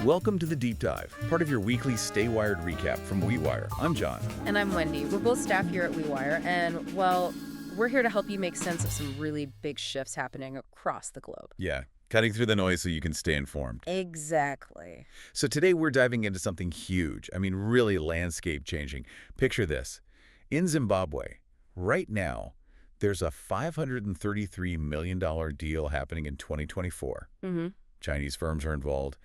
Welcome to the Deep Dive, part of your weekly Stay Wired recap from WeWire. I'm John. And I'm Wendy. We're both staff here at WeWire, and, well, we're here to help you make sense of some really big shifts happening across the globe. Yeah, cutting through the noise so you can stay informed. Exactly. So today we're diving into something huge. Really landscape changing. Picture this. In Zimbabwe, right now, there's a $533 million deal happening in 2024. Chinese firms are involved.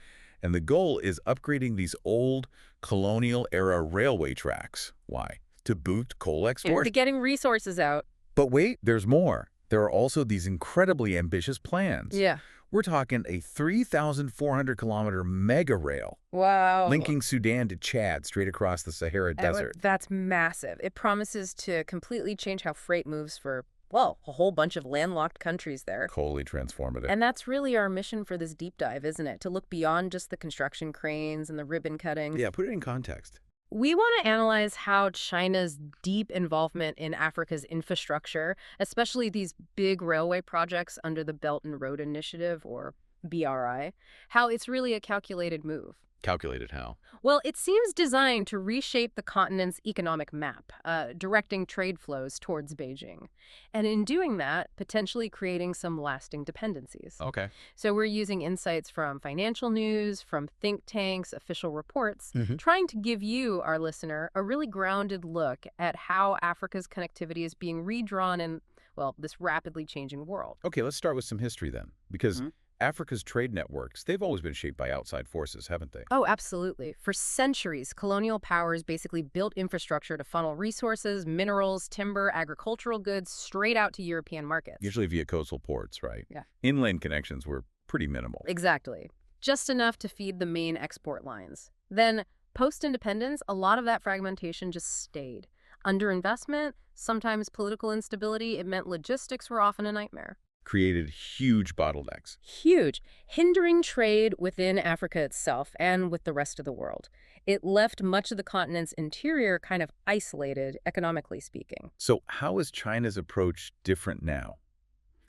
And the goal is upgrading these old colonial-era railway tracks. Why? To boost coal exports. To getting resources out. But wait, there's more. There are also these incredibly ambitious plans. Yeah. We're talking a 3,400-kilometer mega rail. Wow. Linking Sudan to Chad straight across the Sahara Desert. That's massive. It promises to completely change how freight moves for, well, a whole bunch of landlocked countries there. Totally transformative. And that's really our mission for this deep dive, isn't it? To look beyond just the construction cranes and the ribbon cutting. Yeah, put it in context. We want to analyze how China's deep involvement in Africa's infrastructure, especially these big railway projects under the Belt and Road Initiative, or BRI, how it's really a calculated move. Calculated how? Well, it seems designed to reshape the continent's economic map, directing trade flows towards Beijing. And in doing that, potentially creating some lasting dependencies. Okay. So we're using insights from financial news, from think tanks, official reports, trying to give you, our listener, a really grounded look at how Africa's connectivity is being redrawn in, well, this rapidly changing world. Okay, let's start with some history then. Because Africa's trade networks, they've always been shaped by outside forces, haven't they? Oh, absolutely. For centuries, colonial powers basically built infrastructure to funnel resources, minerals, timber, agricultural goods straight out to European markets. Usually via coastal ports, right? Yeah. Inland connections were pretty minimal. Exactly. Just enough to feed the main export lines. Then, post-independence, a lot of that fragmentation just stayed. Underinvestment, sometimes political instability, it meant logistics were often a nightmare. Created huge bottlenecks. Huge, hindering trade within Africa itself and with the rest of the world. It left much of the continent's interior kind of isolated, economically speaking. So how is China's approach different now?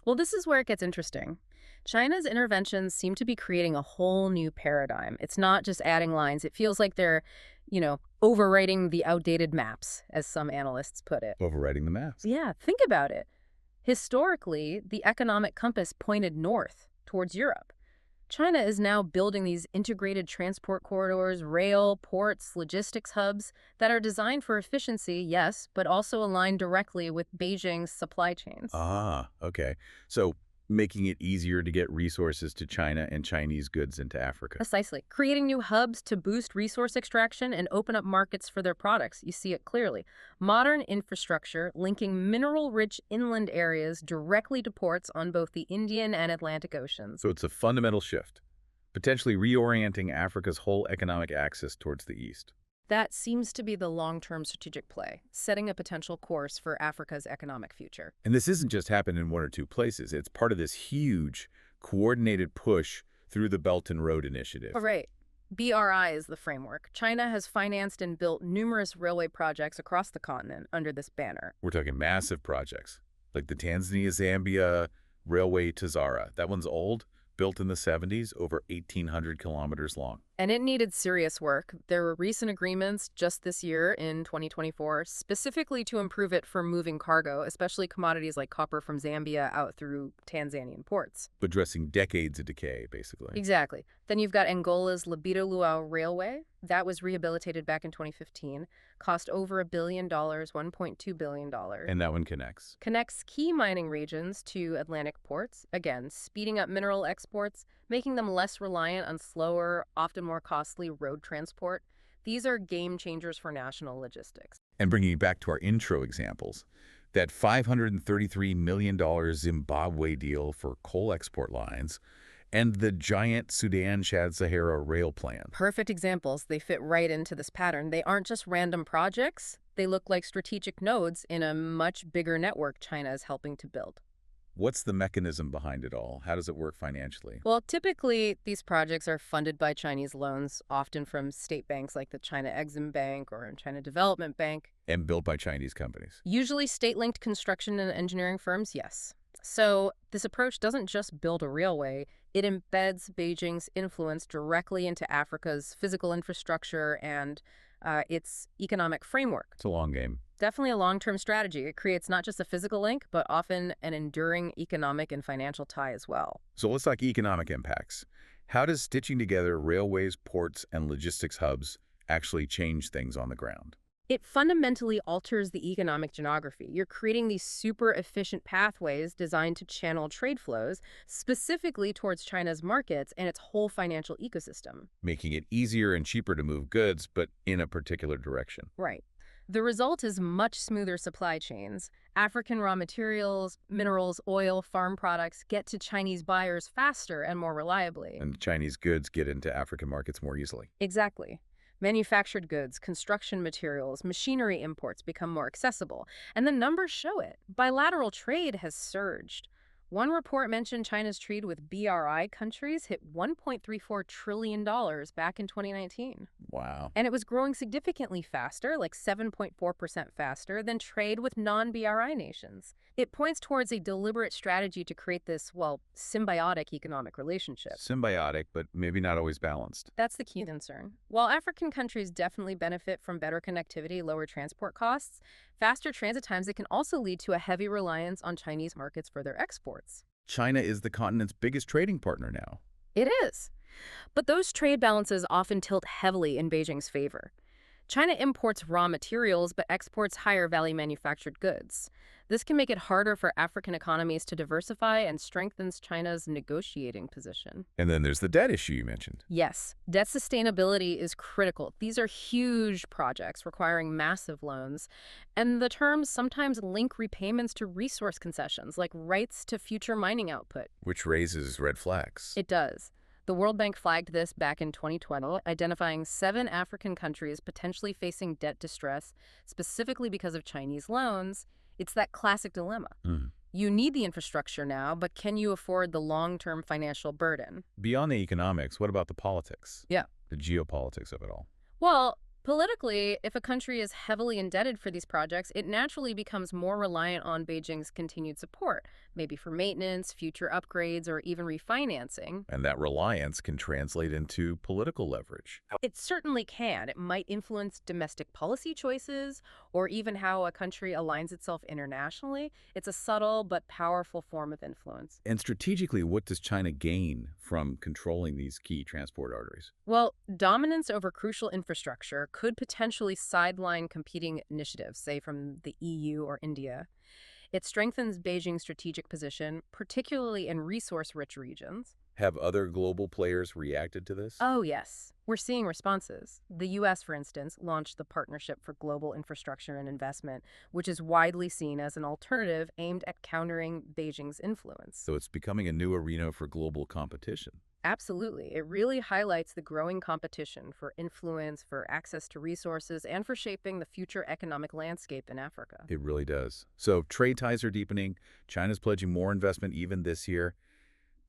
Well, this is where it gets interesting. China's interventions seem to be creating a whole new paradigm. It's not just adding lines. It feels like they're, overwriting the outdated maps, as some analysts put it. Overwriting the maps. Yeah, think about it. Historically, the economic compass pointed north, towards Europe. China is now building these integrated transport corridors, rail, ports, logistics hubs that are designed for efficiency, yes, but also align directly with Beijing's supply chains. Ah, okay. So making it easier to get resources to China and Chinese goods into Africa. Precisely. Creating new hubs to boost resource extraction and open up markets for their products. You see it clearly. Modern infrastructure linking mineral-rich inland areas directly to ports on both the Indian and Atlantic Oceans. So it's a fundamental shift, potentially reorienting Africa's whole economic axis towards the east. That seems to be the long-term strategic play, setting a potential course for Africa's economic future. And this isn't just happened in one or two places. It's part of this huge, coordinated push through the Belt and Road Initiative. Oh, right. BRI is the framework. China has financed and built numerous railway projects across the continent under this banner. We're talking massive projects, like the Tanzania-Zambia Railway to Zara. That one's old, built in the 70s, over 1,800 kilometers long. And it needed serious work. There were recent agreements just this year in 2024, specifically to improve it for moving cargo, especially commodities like copper from Zambia out through Tanzanian ports. Addressing decades of decay, basically. Exactly. Then you've got Angola's Lobito-Luau Railway. That was rehabilitated back in 2015. Cost over $1 billion, $1.2 billion. And that one connects. Connects key mining regions to Atlantic ports, again, speeding up mineral exports, making them less reliant on slower, often more costly road transport. These are game changers for national logistics. And bringing it back to our intro examples, that $533 million Zimbabwe deal for coal export lines, and the giant Sudan-Chad-Sahara rail plan. Perfect examples. They fit right into this pattern. They aren't just random projects. They look like strategic nodes in a much bigger network China is helping to build. What's the mechanism behind it all? How does it work financially? Well, typically, these projects are funded by Chinese loans, often from state banks like the China Exim Bank or China Development Bank. And built by Chinese companies. Usually state-linked construction and engineering firms, yes. So this approach doesn't just build a railway, it embeds Beijing's influence directly into Africa's physical infrastructure and its economic framework. It's a long game. Definitely a long-term strategy. It creates not just a physical link, but often an enduring economic and financial tie as well. So let's talk economic impacts. How does stitching together railways, ports, and logistics hubs actually change things on the ground? It fundamentally alters the economic geography. You're creating these super efficient pathways designed to channel trade flows specifically towards China's markets and its whole financial ecosystem. Making it easier and cheaper to move goods, but in a particular direction. Right. The result is much smoother supply chains. African raw materials, minerals, oil, farm products get to Chinese buyers faster and more reliably. And Chinese goods get into African markets more easily. Exactly. Manufactured goods, construction materials, machinery imports become more accessible, and the numbers show it. Bilateral trade has surged. One report mentioned China's trade with BRI countries hit $1.34 trillion back in 2019. Wow. And it was growing significantly faster, like 7.4% faster, than trade with non-BRI nations. It points towards a deliberate strategy to create this, well, symbiotic economic relationship. Symbiotic, but maybe not always balanced. That's the key concern. While African countries definitely benefit from better connectivity, lower transport costs, faster transit times, it can also lead to a heavy reliance on Chinese markets for their exports. China is the continent's biggest trading partner now. It is. But those trade balances often tilt heavily in Beijing's favor. China imports raw materials but exports higher value manufactured goods. This can make it harder for African economies to diversify and strengthens China's negotiating position. And then there's the debt issue you mentioned. Yes, debt sustainability is critical. These are huge projects requiring massive loans, and the terms sometimes link repayments to resource concessions, like rights to future mining output. Which raises red flags. It does. The World Bank flagged this back in 2020, identifying 7 African countries potentially facing debt distress, specifically because of Chinese loans. It's that classic dilemma. You need the infrastructure now, but can you afford the long-term financial burden? Beyond the economics, what about the politics? Yeah. The geopolitics of it all. Well, politically, if a country is heavily indebted for these projects, it naturally becomes more reliant on Beijing's continued support, maybe for maintenance, future upgrades, or even refinancing. And that reliance can translate into political leverage. It certainly can. It might influence domestic policy choices or even how a country aligns itself internationally. It's a subtle but powerful form of influence. And strategically, what does China gain from controlling these key transport arteries? Well, dominance over crucial infrastructure could potentially sideline competing initiatives, say from the EU or India. It strengthens Beijing's strategic position, particularly in resource-rich regions. Have other global players reacted to this? Oh, yes. We're seeing responses. The U.S., for instance, launched the Partnership for Global Infrastructure and Investment, which is widely seen as an alternative aimed at countering Beijing's influence. So it's becoming a new arena for global competition. Absolutely. It really highlights the growing competition for influence, for access to resources, and for shaping the future economic landscape in Africa. It really does. So trade ties are deepening. China's pledging more investment even this year.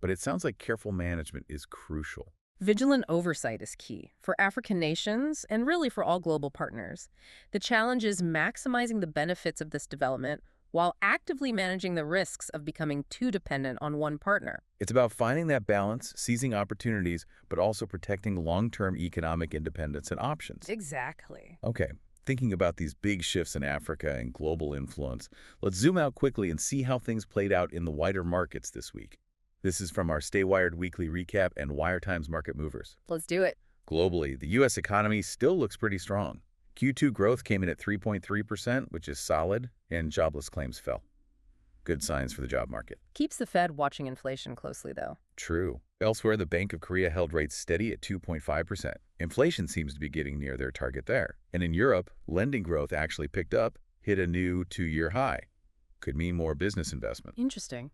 But it sounds like careful management is crucial. Vigilant oversight is key for African nations and really for all global partners. The challenge is maximizing the benefits of this development while actively managing the risks of becoming too dependent on one partner. It's about finding that balance, seizing opportunities, but also protecting long-term economic independence and options. Exactly. Okay, thinking about these big shifts in Africa and global influence, let's zoom out quickly and see how things played out in the wider markets this week. This is from our Stay Wired Weekly Recap and Wire Times Market Movers. Let's do it. Globally, the U.S. economy still looks pretty strong. Q2 growth came in at 3.3%, which is solid, and jobless claims fell. Good signs for the job market. Keeps the Fed watching inflation closely, though. True. Elsewhere, the Bank of Korea held rates steady at 2.5%. Inflation seems to be getting near their target there. And in Europe, lending growth actually picked up, hit a new 2-year high. Could mean more business investment. Interesting.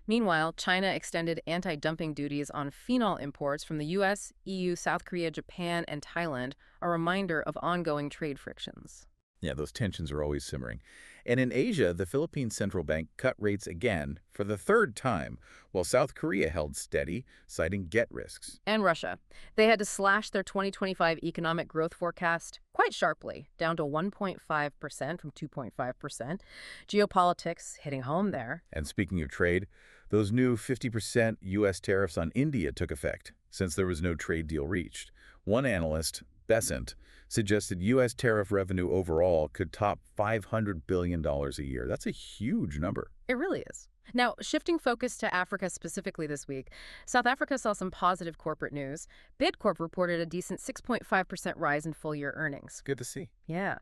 Meanwhile, China extended anti-dumping duties on phenol imports from the U.S., EU, South Korea, Japan, and Thailand, a reminder of ongoing trade frictions. Yeah, those tensions are always simmering. And in Asia, the Philippine Central Bank cut rates again for the third time, while South Korea held steady, citing get risks. And Russia. They had to slash their 2025 economic growth forecast quite sharply, down to 1.5% from 2.5%. Geopolitics hitting home there. And speaking of trade, those new 50% U.S. tariffs on India took effect, since there was no trade deal reached. One analyst, Besant, suggested U.S. tariff revenue overall could top $500 billion a year. That's a huge number. It really is. Now, shifting focus to Africa specifically this week, South Africa saw some positive corporate news. Bidcorp reported a decent 6.5% rise in full-year earnings. Good to see. Yeah.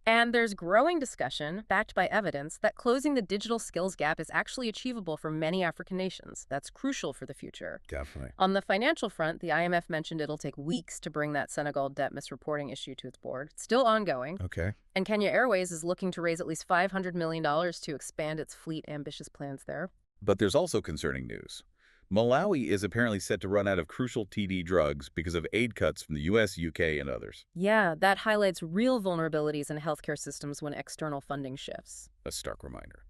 And there's growing discussion, backed by evidence, that closing the digital skills gap is actually achievable for many African nations. That's crucial for the future. Definitely. On the financial front, the IMF mentioned it'll take weeks to bring that Senegal debt misreporting issue to its board. It's still ongoing. Okay. And Kenya Airways is looking to raise at least $500 million to expand its fleet ambitious plans there. But there's also concerning news. Malawi is apparently set to run out of crucial TD drugs because of aid cuts from the U.S., U.K., and others. Yeah, that highlights real vulnerabilities in healthcare systems when external funding shifts. A stark reminder.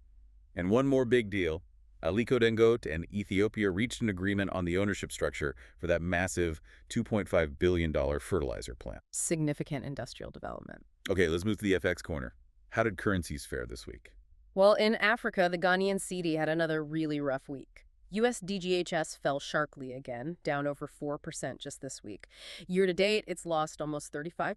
And one more big deal. Aliko Dangote and Ethiopia reached an agreement on the ownership structure for that massive $2.5 billion fertilizer plant. Significant industrial development. Okay, let's move to the FX corner. How did currencies fare this week? Well, in Africa, the Ghanaian cedi had another really rough week. USDGHS fell sharply again, down over 4% just this week. Year to date, it's lost almost 35%.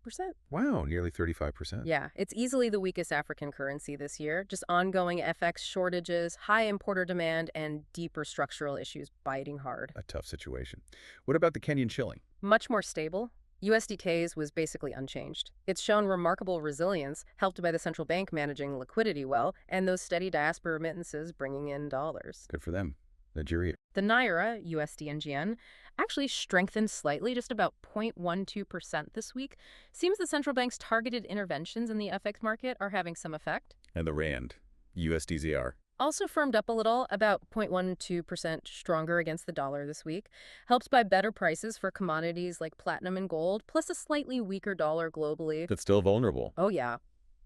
Wow, nearly 35%. Yeah, it's easily the weakest African currency this year. Just ongoing FX shortages, high importer demand, and deeper structural issues biting hard. A tough situation. What about the Kenyan shilling? Much more stable. USDK's was basically unchanged. It's shown remarkable resilience, helped by the central bank managing liquidity well, and those steady diaspora remittances bringing in dollars. Good for them. Nigeria. The Naira, USD/NGN, actually strengthened slightly, just about 0.12% this week. Seems the central bank's targeted interventions in the FX market are having some effect. And the Rand, USDZR. Also firmed up a little, about 0.12% stronger against the dollar this week, helped by better prices for commodities like platinum and gold, plus a slightly weaker dollar globally. That's still vulnerable. Oh, yeah.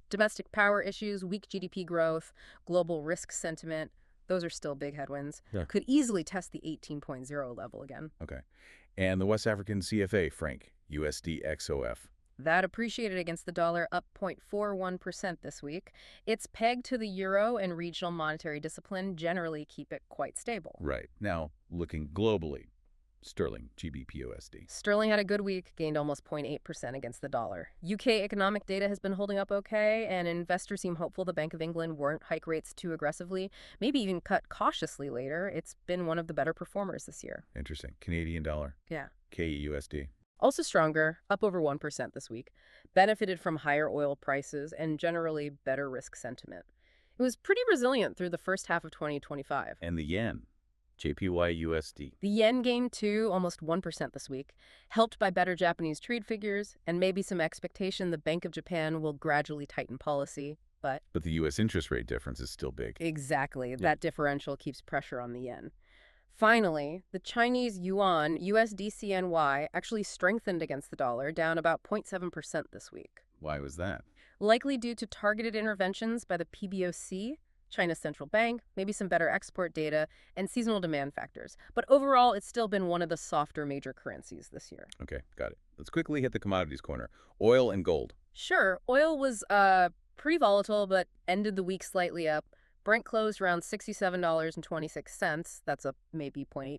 Domestic power issues, weak GDP growth, global risk sentiment, those are still big headwinds. Yeah. Could easily test the 18.0 level again. Okay. And the West African CFA, franc, USDXOF. That appreciated against the dollar, up 0.41% this week. Its peg to the euro and regional monetary discipline generally keep it quite stable. Right. Now, looking globally, sterling, GBPUSD. Sterling had a good week, gained almost 0.8% against the dollar. UK economic data has been holding up okay, and investors seem hopeful the Bank of England won't hike rates too aggressively, maybe even cut cautiously later. It's been one of the better performers this year. Interesting. Canadian dollar. Yeah. KEUSD. Also stronger, up over 1% this week, benefited from higher oil prices and generally better risk sentiment. It was pretty resilient through the first half of 2025. And the yen, JPYUSD. The yen gained too, almost 1% this week, helped by better Japanese trade figures and maybe some expectation the Bank of Japan will gradually tighten policy, but the U.S. interest rate difference is still big. Exactly. That differential keeps pressure on the yen. Finally, the Chinese yuan, USDCNY, actually strengthened against the dollar, down about 0.7% this week. Why was that? Likely due to targeted interventions by the PBOC, China's central bank, maybe some better export data, and seasonal demand factors. But overall, it's still been one of the softer major currencies this year. Okay, got it. Let's quickly hit the commodities corner. Oil and gold. Sure, oil was pretty volatile, but ended the week slightly up. Brent closed around $67.26. That's up maybe 0.8%.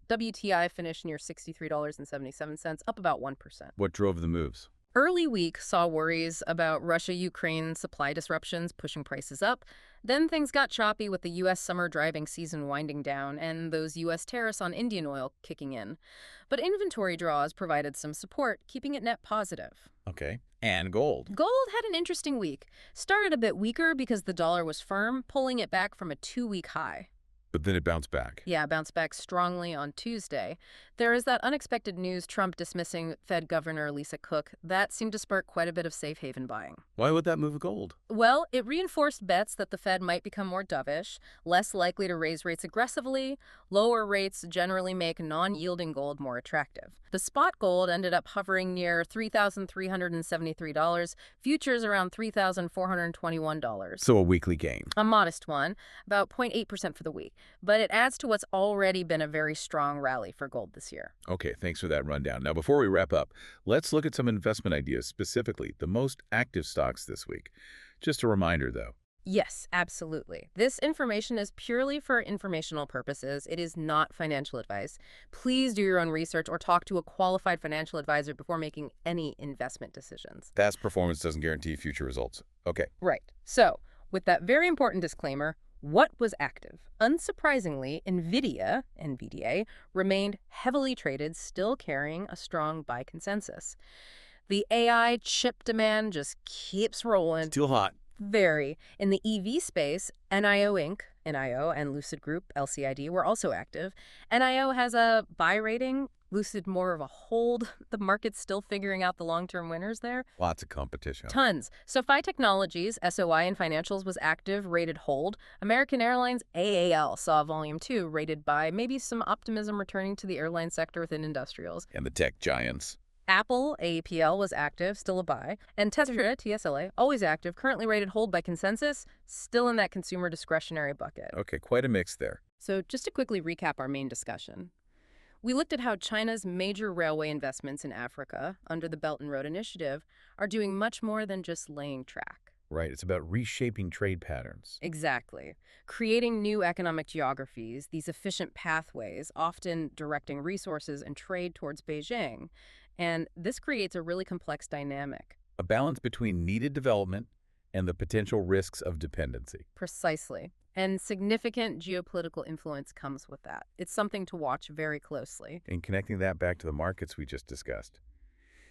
WTI finished near $63.77, up about 1%. What drove the moves? Early week saw worries about Russia-Ukraine supply disruptions pushing prices up. Then things got choppy with the U.S. summer driving season winding down and those U.S. tariffs on Indian oil kicking in. But inventory draws provided some support, keeping it net positive. Okay. And gold. Gold had an interesting week. Started a bit weaker because the dollar was firm, pulling it back from a 2-week high. But then it bounced back. Yeah, bounced back strongly on Tuesday. There is that unexpected news Trump dismissing Fed Governor Lisa Cook. That seemed to spark quite a bit of safe haven buying. Why would that move gold? Well, it reinforced bets that the Fed might become more dovish, less likely to raise rates aggressively. Lower rates generally make non-yielding gold more attractive. The spot gold ended up hovering near $3,373, futures around $3,421. So a weekly gain. A modest one, about 0.8% for the week, but it adds to what's already been a very strong rally for gold this year. Okay, thanks for that rundown. Now, before we wrap up, let's look at some investment ideas, specifically the most active stocks this week. Just a reminder, though. Yes, absolutely. This information is purely for informational purposes. It is not financial advice. Please do your own research or talk to a qualified financial advisor before making any investment decisions. Past performance doesn't guarantee future results. Okay. Right. So, with that very important disclaimer, what was active? Unsurprisingly, NVIDIA, remained heavily traded, still carrying a strong buy consensus. The AI chip demand just keeps rolling. Still hot. Very. In the EV space, NIO Inc., NIO, and Lucid Group, LCID, were also active. NIO has a buy rating, Lucid more of a hold. The market's still figuring out the long-term winners there. Lots of competition. Tons. SoFi Technologies, SOI in financials, was active, rated hold. American Airlines, AAL, saw volume 2, rated buy, maybe some optimism returning to the airline sector within industrials. And the tech giants. Apple, AAPL, was active, still a buy. And Tesla, TSLA, always active, currently rated hold by consensus, still in that consumer discretionary bucket. Okay, quite a mix there. So just to quickly recap our main discussion, we looked at how China's major railway investments in Africa, under the Belt and Road Initiative, are doing much more than just laying track. Right, it's about reshaping trade patterns. Exactly. Creating new economic geographies, these efficient pathways, often directing resources and trade towards Beijing. And this creates a really complex dynamic. A balance between needed development and the potential risks of dependency. Precisely. And significant geopolitical influence comes with that. It's something to watch very closely. And connecting that back to the markets we just discussed,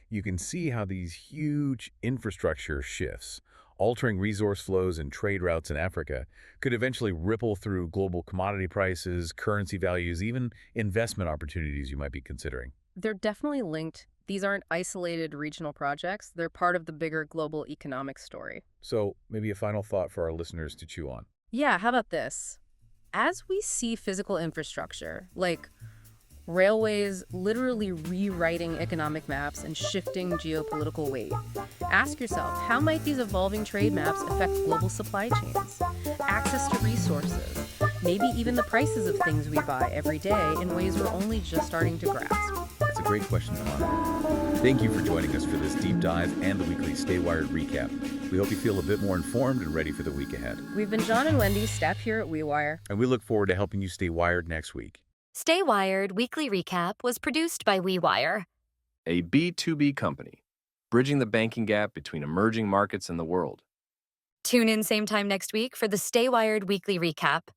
you can see how these huge infrastructure shifts, altering resource flows and trade routes in Africa, could eventually ripple through global commodity prices, currency values, even investment opportunities you might be considering. They're definitely linked. These aren't isolated regional projects. They're part of the bigger global economic story. So maybe a final thought for our listeners to chew on. Yeah, how about this? As we see physical infrastructure, like railways literally rewriting economic maps and shifting geopolitical weight, ask yourself, how might these evolving trade maps affect global supply chains, access to resources, maybe even the prices of things we buy every day in ways we're only just starting to grasp? That's a great question to ponder. Thank you for joining us for this deep dive and the weekly Stay Wired recap. We hope you feel a bit more informed and ready for the week ahead. We've been John and Wendy, staff here at WeWire. And we look forward to helping you stay wired next week. Stay Wired Weekly Recap was produced by WeWire, a B2B company, bridging the banking gap between emerging markets and the world. Tune in same time next week for the Stay Wired Weekly Recap.